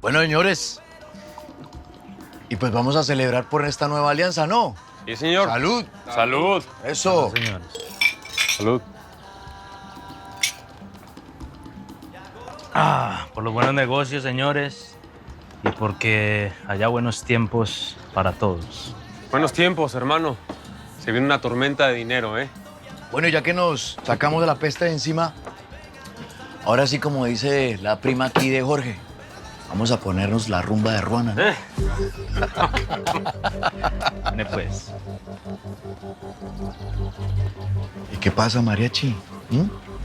Bueno, señores, y pues vamos a celebrar por esta nueva alianza, ¿no? Sí, señor. ¡Salud! ¡Salud! ¡Eso! Señores. ¡Salud! Por los buenos negocios, señores, y porque haya buenos tiempos para todos. Buenos tiempos, hermano. Se viene una tormenta de dinero, ¿eh? Bueno, ya que nos sacamos de la peste de encima, ahora sí, como dice la prima aquí de Jorge, vamos a ponernos la rumba de Ruana, ¿no? Viene pues. ¿Y qué pasa, mariachi?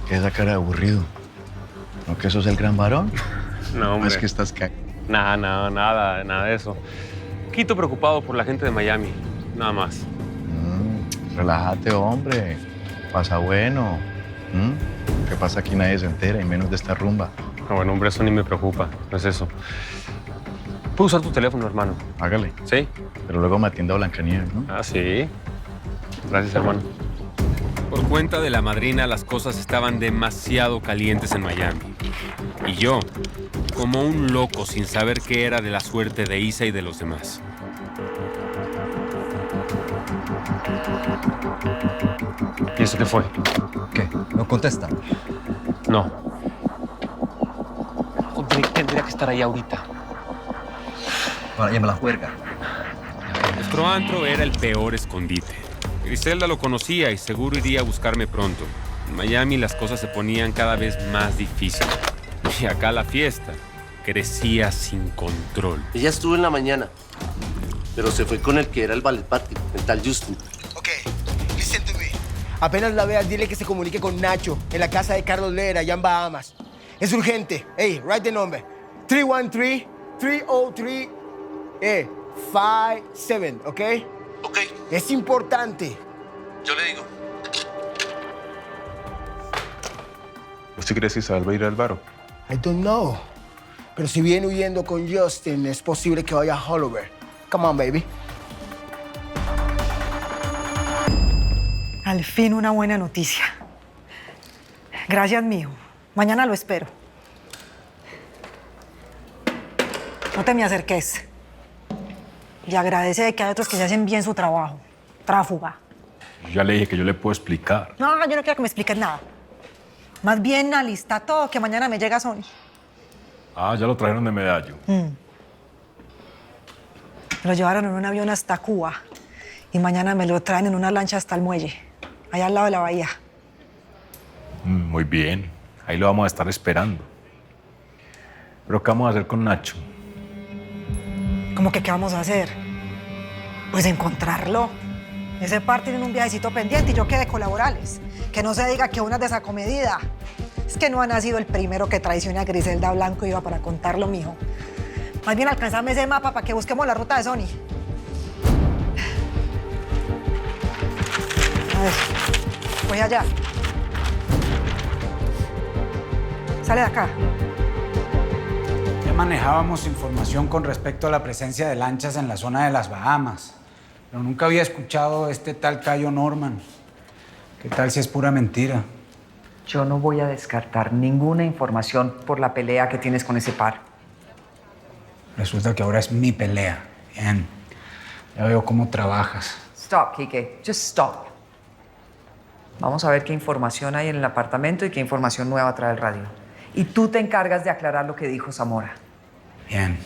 ¿Qué es esa cara de aburrido? ¿No que sos el gran varón? No, hombre. Es que estás Nada de eso. Quito preocupado por la gente de Miami, nada más. Relájate, hombre. Pasa bueno. ¿Qué pasa aquí? Nadie se entera, y menos de esta rumba. No, bueno, hombre, eso ni me preocupa. No es eso. ¿Puedo usar tu teléfono, hermano? Hágale. ¿Sí? Pero luego me atienda Blancanieves, ¿no? Ah, sí. Gracias, hermano. Por cuenta de la madrina, las cosas estaban demasiado calientes en Miami. Y yo, como un loco, sin saber qué era de la suerte de Isa y de los demás. ¿Y eso qué fue? ¿Qué? ¿No contesta? No. Tendría que estar ahí ahorita. Bueno, ya me la juerga. Nuestro antro era el peor escondite. Griselda lo conocía y seguro iría a buscarme pronto. En Miami las cosas se ponían cada vez más difíciles. Y acá la fiesta crecía sin control. Ella estuvo en la mañana, pero se fue con el que era el ballet party, el tal Justin. Ok, listen to me. Apenas la veas, dile que se comunique con Nacho en la casa de Carlos Lera, allá en Bahamas. Es urgente. Hey, write the number. 313-303-57, ¿ok? Ok, Es importante. yo le digo. ¿Usted cree que Isabel va a ir al bar? I don't know. Pero si viene huyendo con Justin, es posible que vaya a Hollover. Come on, baby. Al fin una buena noticia. Gracias, mijo. Mañana lo espero. No te me acerques. Y agradece de que hay otros que se hacen bien su trabajo. Tráfuga. Ya le dije que yo le puedo explicar. No, yo no quiero que me expliques nada. Más bien alista todo, que mañana me llega Sony. Ah, ya lo trajeron de Medallo. Lo llevaron en un avión hasta Cuba. Y mañana me lo traen en una lancha hasta el muelle, allá al lado de la bahía. Muy bien. Ahí lo vamos a estar esperando. ¿Pero qué vamos a hacer con Nacho? ¿Cómo que qué vamos a hacer? Pues encontrarlo. Ese par tiene un viajecito pendiente y yo quedé colaborales. Que no se diga que una es desacomedida. Es que no ha nacido el primero que traicione a Griselda Blanco y iba para contarlo, mijo. Más bien alcanzame ese mapa para que busquemos la ruta de Sony. A ver, voy allá. Sale de acá. Ya manejábamos información con respecto a la presencia de lanchas en la zona de las Bahamas, pero nunca había escuchado este tal Cayo Norman. ¿Qué tal si es pura mentira? Yo no voy a descartar ninguna información por la pelea que tienes con ese par. Resulta que ahora es mi pelea. Bien. Ya veo cómo trabajas. Stop, Kike. Just stop. Vamos a ver qué información hay en el apartamento y qué información nueva trae el radio. Y tú te encargas de aclarar lo que dijo Zamora. Bien.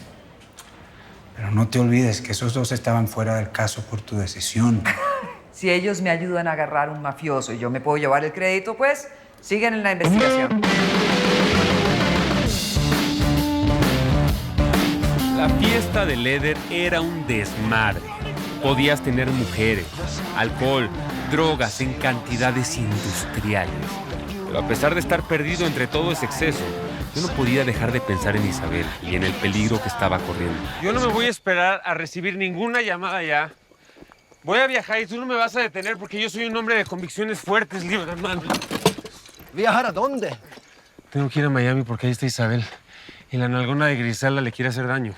Pero no te olvides que esos dos estaban fuera del caso por tu decisión. Si ellos me ayudan a agarrar un mafioso y yo me puedo llevar el crédito, pues siguen en la investigación. La fiesta de Leder era un desmadre. Podías tener mujeres, alcohol, drogas en cantidades industriales. Pero a pesar de estar perdido entre todo ese exceso, yo no podía dejar de pensar en Isabel y en el peligro que estaba corriendo. Yo no me voy a esperar a recibir ninguna llamada ya. Voy a viajar y tú no me vas a detener porque yo soy un hombre de convicciones fuertes, hermano. ¿Viajar a dónde? Tengo que ir a Miami porque ahí está Isabel. Y la nalgona de Griselda le quiere hacer daño.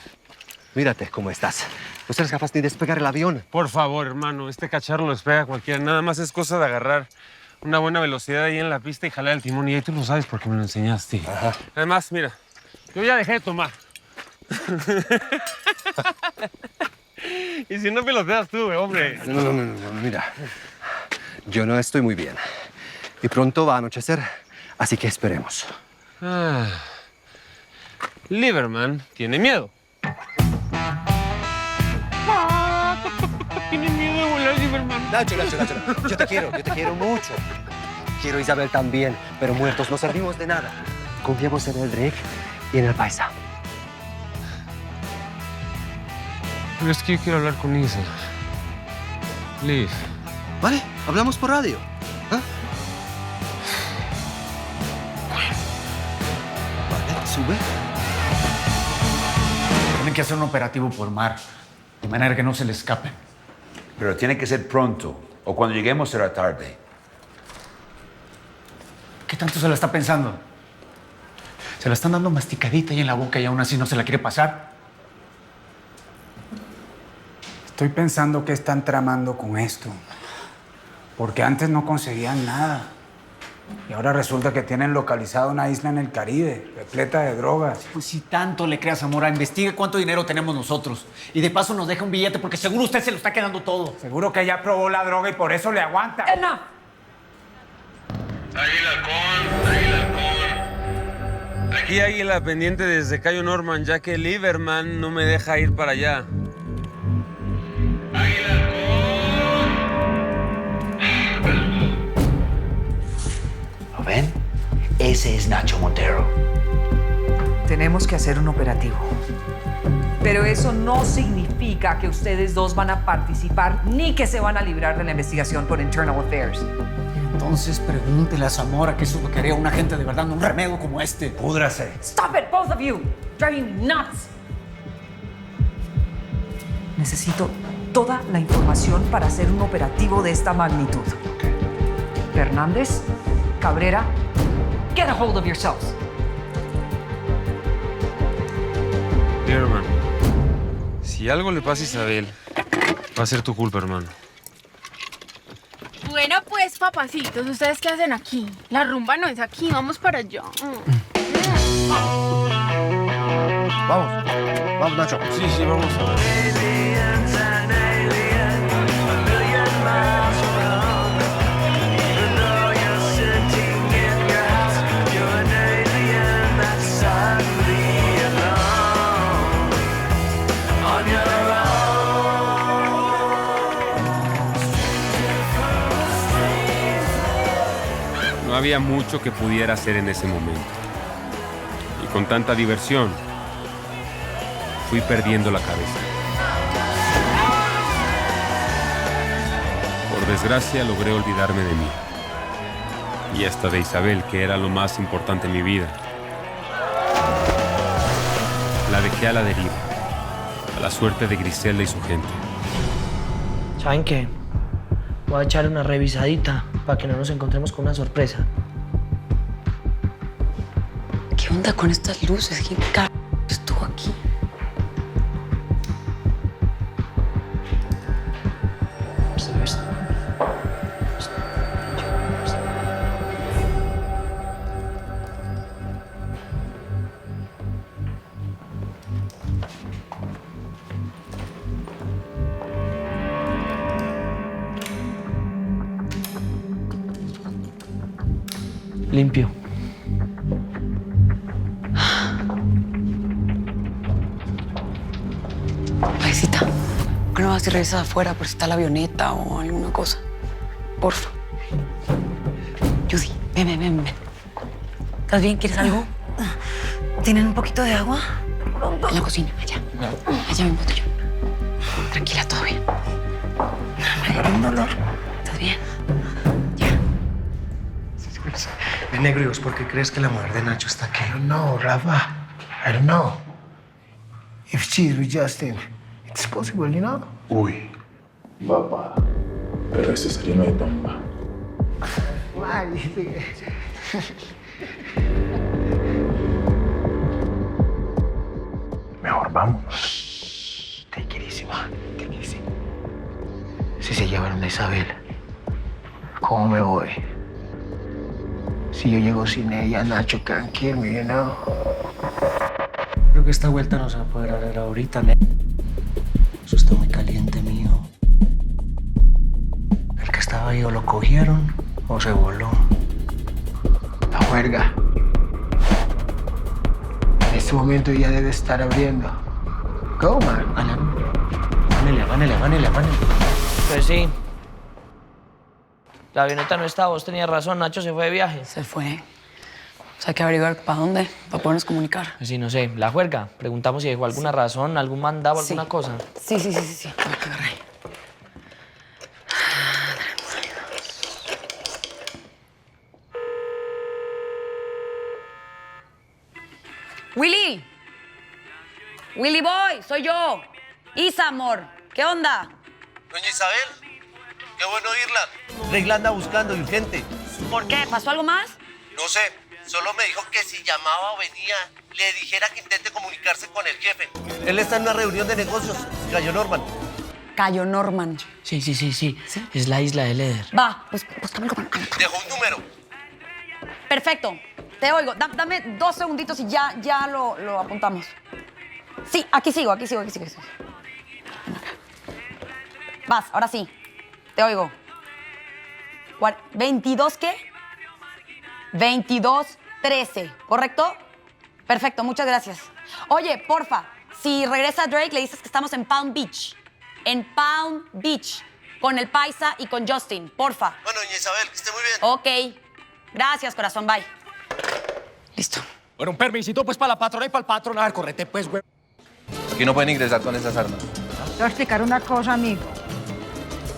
Mírate cómo estás. No eres capaz ni de despegar el avión. Por favor, hermano, este cacharro lo despega cualquiera. Nada más es cosa de agarrar una buena velocidad ahí en la pista y jalar el timón. Y ahí tú lo sabes porque me lo enseñaste. Ajá. Además, mira, yo ya dejé de tomar. ¿Y si no piloteas tú, hombre? No, mira. Yo no estoy muy bien. Y pronto va a anochecer, así que esperemos. Lieberman tiene miedo. Tiene miedo de volar, Lieberman. Nacho. Yo te quiero mucho. Quiero a Isabel también, pero muertos no servimos de nada. Confiamos en el Rick y en el paisa. Pero es que yo quiero hablar con Isa. Liv. Vale, hablamos por radio. ¿Ah? Vale, sube. Tienen que hacer un operativo por mar, de manera que no se le escapen. Pero tiene que ser pronto, o cuando lleguemos será tarde. ¿Qué tanto se la está pensando? Se la están dando masticadita ahí en la boca y aún así no se la quiere pasar. Estoy pensando qué están tramando con esto. Porque antes no conseguían nada. Y ahora resulta que tienen localizada una isla en el Caribe, repleta de drogas. Pues si tanto le creas, Zamora, investigue cuánto dinero tenemos nosotros. Y de paso nos deja un billete porque seguro usted se lo está quedando todo. Seguro que ya probó la droga y por eso le aguanta. ¡Enough! Aquí Águila pendiente desde Cayo Norman, ya que Lieberman no me deja ir para allá. ¿Lo ven? Ese es Nacho Montero. Tenemos que hacer un operativo. Pero eso no significa que ustedes dos van a participar ni que se van a librar de la investigación por Internal Affairs. Entonces pregúntele a Zamora que eso es lo que haría un agente de verdad, no un remedio como este. Púdrase. Stop it, both of you! Driving me nuts! Necesito toda la información para hacer un operativo de esta magnitud. Fernández, Cabrera, get a hold of yourselves. Lieberman, si algo le pasa a Isabel, va a ser tu culpa, hermano. Bueno, pues, papacitos, ¿ustedes qué hacen aquí? La rumba no es aquí, vamos para allá. Vamos, Nacho. Sí, vamos a ver. No había mucho que pudiera hacer en ese momento. Y con tanta diversión, fui perdiendo la cabeza. Por desgracia, logré olvidarme de mí. Y hasta de Isabel, que era lo más importante en mi vida. La dejé a la deriva, a la suerte de Griselda y su gente. ¿Saben qué? Voy a echarle una revisadita para que no nos encontremos con una sorpresa. ¿Qué onda con estas luces? ¿Quién c*** estuvo aquí? Limpio. Paisita, ¿por qué no vas y revisas afuera por si está la avioneta o alguna cosa? Porfa. Judy, ven. ¿Estás bien? ¿Quieres algo? ¿Tienen un poquito de agua? En la cocina, allá. Allá mi botellón. Tranquila, todo bien. Me da un dolor. ¿Estás bien? Negro, ¿por qué crees que la mujer de Nacho está aquí? I don't know, Rafa. I don't know. If she's with Justin, it's possible, you know? Uy, papá. Pero ese sería no hay tumba. Mejor vámonos. Take it easy, man. Take it easy. Si se llevaron a Isabel, ¿cómo me voy? Si yo llego sin ella, Nacho can't kill me, you know? Creo que esta vuelta no se va a poder hacer ahorita, ¿no? Eso está muy caliente, mijo. El que estaba ahí o lo cogieron o se voló. La juerga. En este momento ya debe estar abriendo. Go, man. Amánele. Pues sí. La avioneta no está, vos tenías razón, Nacho se fue de viaje. Se fue. O sea, hay que averiguar para dónde, para podernos comunicar. Sí, no sé. La juerga. Preguntamos si dejó alguna razón, algún mandado, alguna cosa. Sí. Agarra ahí. Willy. Willy Boy, soy yo. Isa, amor. ¿Qué onda? Doña Isabel, qué bueno oírla. Regla anda buscando, urgente. ¿Por qué? ¿Pasó algo más? No sé, solo me dijo que si llamaba o venía, le dijera que intente comunicarse con el jefe. Él está en una reunión de negocios, Cayo Norman. Cayo Norman. Sí. Es la isla de Leder. Va, pues búscame algo. Dejó un número. Perfecto. Te oigo. Dame 2 segunditos y ya lo apuntamos. Sí, aquí sigo. Vas, ahora sí. Te oigo. ¿22 qué? 22:13, ¿correcto? Perfecto, muchas gracias. Oye, porfa, si regresa Drake, le dices que estamos en Palm Beach. En Palm Beach. Con el Paisa y con Justin, porfa. Bueno, doña Isabel, que esté muy bien. Ok. Gracias, corazón, bye. Listo. Bueno, un permisito pues para la patrona y para el patrón. A ver, correte pues, güey. Aquí no pueden ingresar con esas armas. Te voy a explicar una cosa, amigo.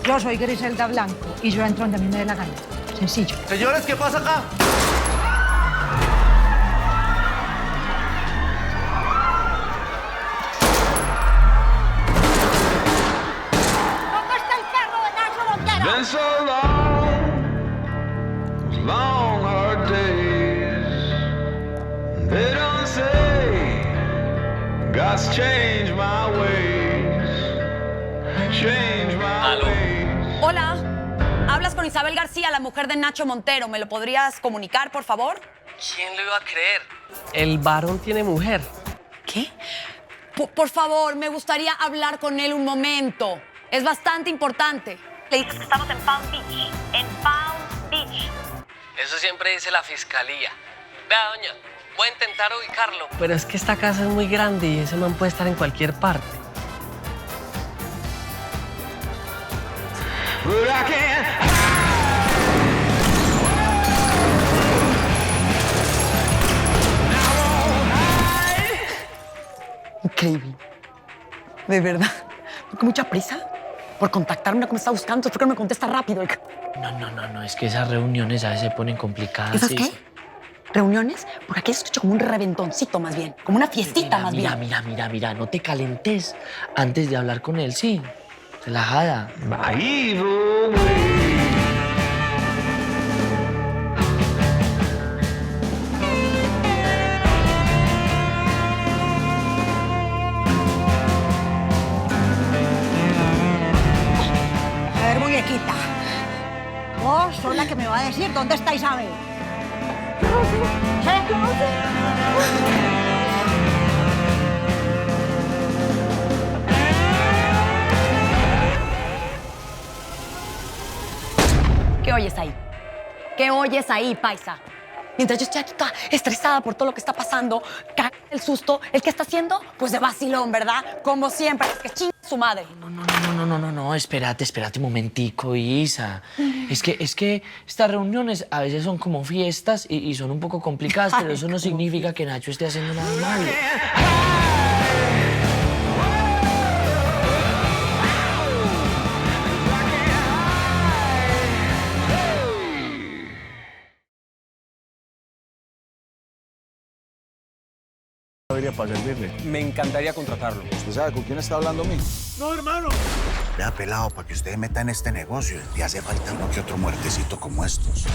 Yo soy Griselda Blanco y yo entro donde a mí me dé la gana. Sencillo. Señores, ¿qué pasa acá? ¿Dónde está el perro de Nacho Montero? Been so long hard days. They don't say God's changed my ways. Change my ways. Hola. Hablas con Isabel García, la mujer de Nacho Montero. ¿Me lo podrías comunicar, por favor? ¿Quién lo iba a creer? El varón tiene mujer. ¿Qué? Por favor, me gustaría hablar con él un momento. Es bastante importante. Le dices que estamos en Palm Beach. En Palm Beach. Eso siempre dice la fiscalía. Vea, doña, voy a intentar ubicarlo. Pero es que esta casa es muy grande y ese man puede estar en cualquier parte. But I can't. Increíble. De verdad. ¿Con mucha prisa? Por contactarme con me está buscando. ¿Por qué no me contesta rápido? No, es que esas reuniones a veces se ponen complicadas. ¿Esas sí. qué? ¿Reuniones? Porque aquí se escucha como un reventoncito más bien. Como una fiestita más bien. Mira, no te calentes antes de hablar con él, sí. Relajada. A ver, muñequita. Vos sos la que me va a decir dónde está Isabel. ¿Qué oyes ahí? ¿Qué oyes ahí, paisa? Mientras yo estoy aquí toda estresada por todo lo que está pasando, cae el susto, ¿el qué está haciendo? Pues de vacilón, ¿verdad? Como siempre, es que chinga su madre. No, espérate un momentico, Isa. Es que estas reuniones a veces son como fiestas y son un poco complicadas, pero eso no significa que Nacho esté haciendo nada malo. Para servirle. Me encantaría contratarlo. ¿Usted sabe con quién está hablando a mí? No, hermano. Vea, pelado, para que usted meta en este negocio, le hace falta uno que otro muertecito como estos.